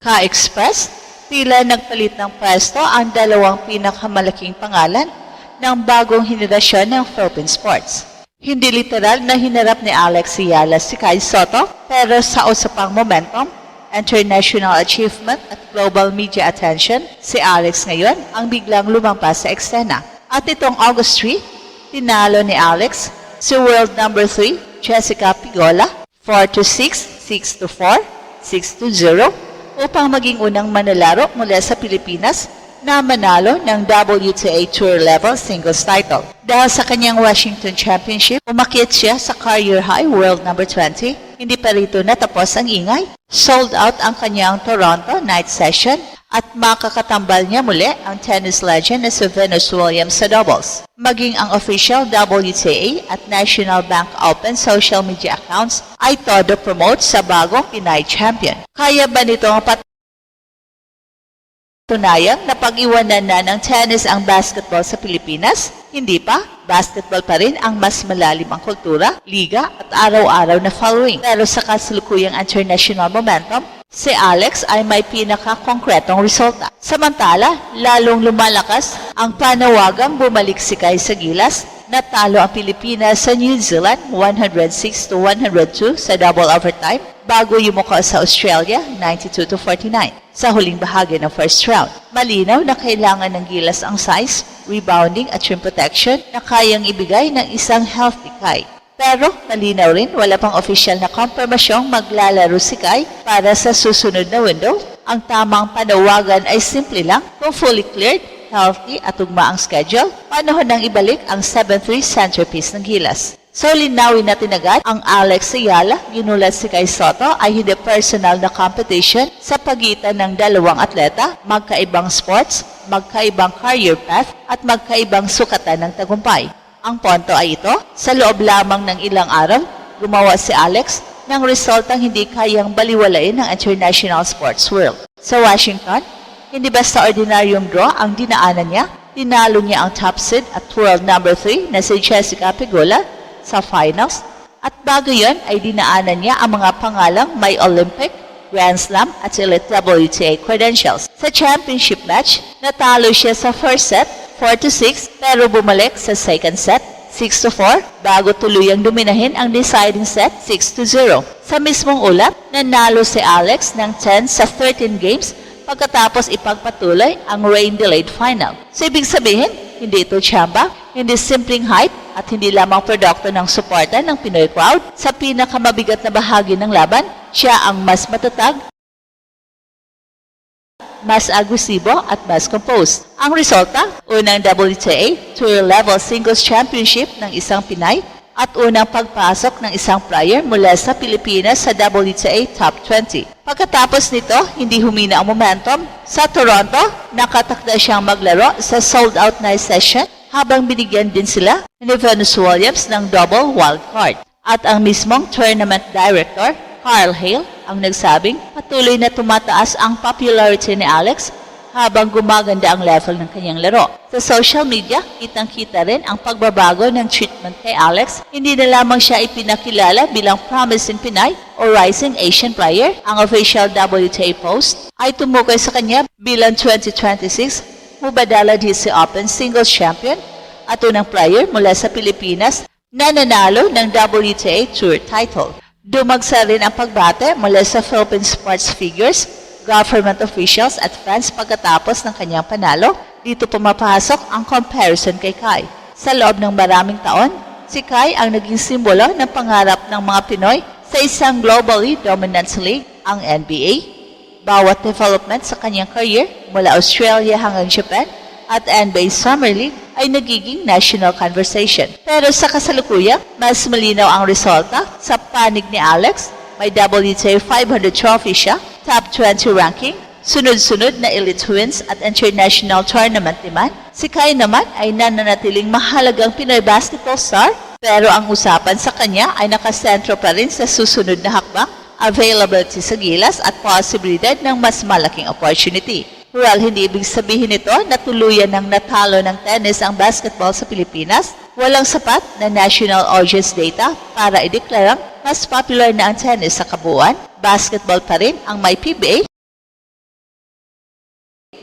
Ka-Express, tila nagpalit ng pwesto ang dalawang pinakamalaking pangalan ng bagong henerasyon ng Philippine sports. Hindi literal na hinarap ni Alex Ayala si Kai Sotto, pero sa usapang momentum, international achievement at global media attention, si Alex ngayon ang biglang lumampas sa eksena. At itong August 3, tinalo ni Alex si world number 3, Jessica Pigola, 4-6, 6-4, 6-0, upang maging unang manlalaro mula sa Pilipinas na manalo ng WTA Tour Level Singles title. Dahil sa kanyang Washington Championship, umakyat siya sa career high world number 20. Hindi pa rito natapos ang ingay. Sold out ang kanyang Toronto night session at makakatambal niya muli ang tennis legend na si Venus Williams sa doubles. Maging ang official WTA at National Bank Open social media accounts ay todo promote sa bagong Pinay champion. Kaya ba nitong tunayang na pag-iwanan na ng tennis ang basketball sa Pilipinas? Hindi pa. Basketball pa rin ang mas malalim ang kultura, liga at araw-araw na following. Pero sa kasalukuyang international momentum, si Alex ay may pinaka-konkretong resulta. Samantala, lalong lumalakas ang panawagang bumalik si Kai sa gilas. Natalo ang Pilipinas sa New Zealand 106-102 sa double overtime bago yumuko sa Australia 92-49 sa huling bahagi ng first round. Malinaw na kailangan ng gilas ang size, rebounding at rim protection na kayang ibigay ng isang healthy Kai. Pero malinaw rin wala pang opisyal na kumpirmasyong maglalaro si Kai para sa susunod na window. Ang tamang panawagan ay simple lang kung fully cleared, healthy at tugma ang schedule, panahon nang ibalik ang 7-3 centerpiece ng gilas. So linawin natin agad, ang Alex Ayala, ginulat si Kai Sotto ay hindi personal na competition sa pagitan ng dalawang atleta, magkaibang sports, magkaibang career path at magkaibang sukatan ng tagumpay. Ang punto ay ito, sa loob lamang ng ilang araw, gumawa si Alex ng resultang hindi kayang baliwalain ng international sports world. Sa Washington, hindi basta ordinaryong draw ang dinaanan niya, tinalo niya ang top seed at world number 3 na si Jessica Pigola sa finals at bago yon ay dinaanan niya ang mga pangalang may Olympic, Grand Slam at Elite WTA credentials. Sa championship match, natalo siya sa first set 4-6 pero bumalik sa second set 6-4 bago tuluyang dominahin ang deciding set 6-0. Sa mismong ulap, nanalo si Alex ng 10 sa 13 games pagkatapos ipagpatuloy ang rain-delayed final. So ibig sabihin, hindi ito tsamba, hindi simpleng hype at hindi lamang produkto ng suporta ng Pinoy crowd. Sa pinakamabigat na bahagi ng laban, siya ang mas matatag, mas agresibo at mas composed. Ang resulta, unang WTA Tour Level Singles Championship ng isang Pinay at unang pagpasok ng isang player mula sa Pilipinas sa WTA Top 20. Pagkatapos nito, hindi humina ang momentum. Sa Toronto, nakatakda siyang maglaro sa sold-out night session habang binigyan din sila ni Venus Williams ng double wildcard. At ang mismong tournament director, Carl Hale, ang nagsabing patuloy na tumataas ang popularity ni Alex habang gumaganda ang level ng kanyang laro. Sa social media, kitang-kita rin ang pagbabago ng treatment kay Alex. Hindi na lamang siya ipinakilala bilang promising Pinay o rising Asian player. Ang official WTA post ay tumukoy sa kanya bilang 2026 Mubadala DC Open Singles Champion at unang player mula sa Pilipinas na nanalo ng WTA Tour title. Dumagsa rin ang pagbate mula sa Philippine sports figures, government officials at fans pagkatapos ng kanyang panalo. Dito pumapasok ang comparison kay Kai. Sa loob ng maraming taon, si Kai ang naging simbolo ng pangarap ng mga Pinoy sa isang globally dominant league, ang NBA. Bawat development sa kanyang career mula Australia hanggang Japan at NBA Summer League ay nagiging national conversation. Pero sa kasalukuyan, mas malinaw ang resulta sa panig ni Alex. May WTA 500 trophy siya, top 20 ranking, sunod-sunod na elite wins at international tournament demand. Si Kai naman ay nananatiling mahalagang Pinoy basketball star, pero ang usapan sa kanya ay nakasentro pa rin sa susunod na hakbang, availability sa gilas at posibilidad ng mas malaking opportunity. Well, hindi ibig sabihin nito na tuluyan ng natalo ng tennis ang basketball sa Pilipinas. Walang sapat na national audience data para ideklarang mas popular na ang tennis sa kabuuan. Basketball pa rin ang may PBA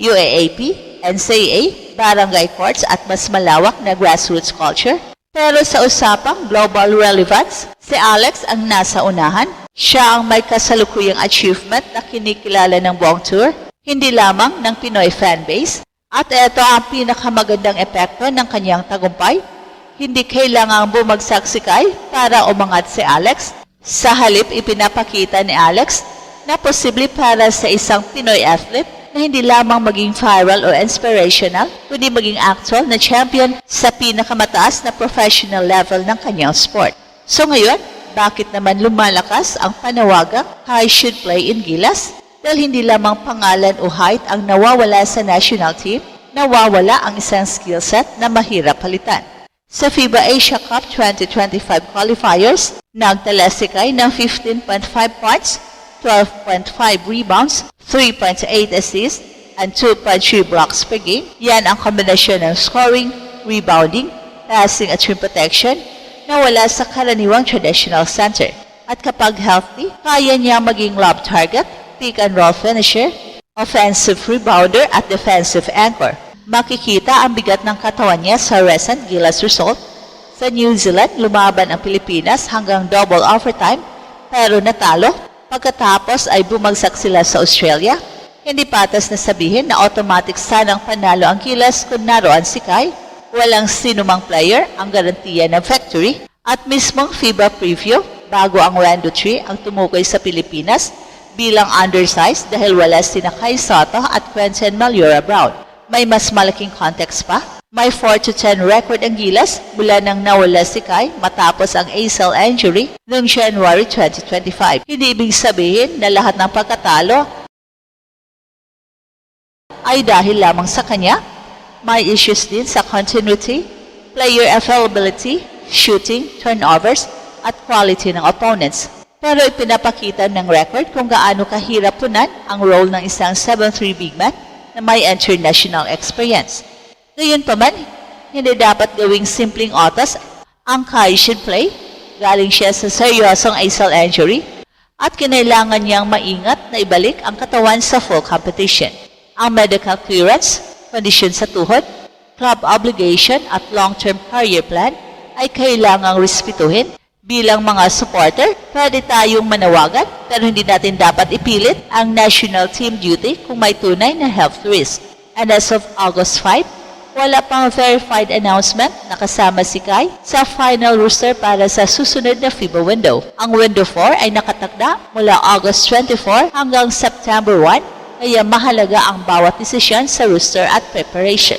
UAAP, NCAA, barangay courts at mas malawak na grassroots culture. Pero sa usapang global relevance, si Alex ang nasa unahan. Siya ang may kasalukuyang achievement na kinikilala ng buong tour, hindi lamang ng Pinoy fanbase. At ito ang pinakamagandang epekto ng kanyang tagumpay. Hindi kailangang bumagsak si Kai para umangat si Alex. Sa halip, ipinapakita ni Alex na posible para sa isang Pinoy athlete na hindi lamang maging viral o inspirational, kundi maging actual na champion sa pinakamataas na professional level ng kanyang sport. So ngayon, bakit naman lumalakas ang panawagang Kai should play in Gilas? Dahil hindi lamang pangalan o height ang nawawala sa national team, nawawala ang isang skill set na mahirap palitan. Sa FIBA Asia Cup 2025 qualifiers, nagtala si Kai ng 15.5 points, 12.5 rebounds, 3.8 assists, and 2.3 blocks per game. Yan ang kombinasyon ng scoring, rebounding, passing at rim protection na wala sa karaniwang traditional center. At kapag healthy, kaya niya maging lob target, pick and roll finisher, offensive rebounder at defensive anchor. Makikita ang bigat ng katawan niya sa recent Gilas result. Sa New Zealand, lumaban ang Pilipinas hanggang double overtime pero natalo. Pagkatapos ay bumagsak sila sa Australia. Hindi patas na sabihin na automatic sanang panalo ang Gilas kung naroon si Kai. Walang sinumang player ang garantiya ng victory. At mismong FIBA preview, bago ang round 3 ang tumukoy sa Pilipinas bilang undersized dahil wala sina Kai Sotto at Quentin Malura Brown. May mas malaking context pa. May 4-10 record ang Gilas mula nang nawala si Kai matapos ang ACL injury noong January 2025. Hindi ibig sabihin na lahat ng pagkatalo ay dahil lamang sa kanya. May issues din sa continuity, player availability, shooting, turnovers, at quality ng opponents. Pero ipinapakita ng record kung gaano kahirap punan ang role ng isang 7'3 big man na may international experience. Gayunpaman, hindi dapat gawing simpleng otas ang Kai should play. Galing siya sa seryosong ACL injury at kinailangan niyang maingat na ibalik ang katawan sa full competition. Ang medical clearance, kondisyon sa tuhod, club obligation at long-term career plan ay kailangang respetuhin. Bilang mga supporter, pwede tayong manawagan pero hindi natin dapat ipilit ang national team duty kung may tunay na health risk. And as of August 5, wala pang verified announcement na kasama si Kai sa final roster para sa susunod na FIBA window. Ang window 4 ay nakatakda mula August 24 hanggang September 1, kaya mahalaga ang bawat desisyon sa roster at preparation.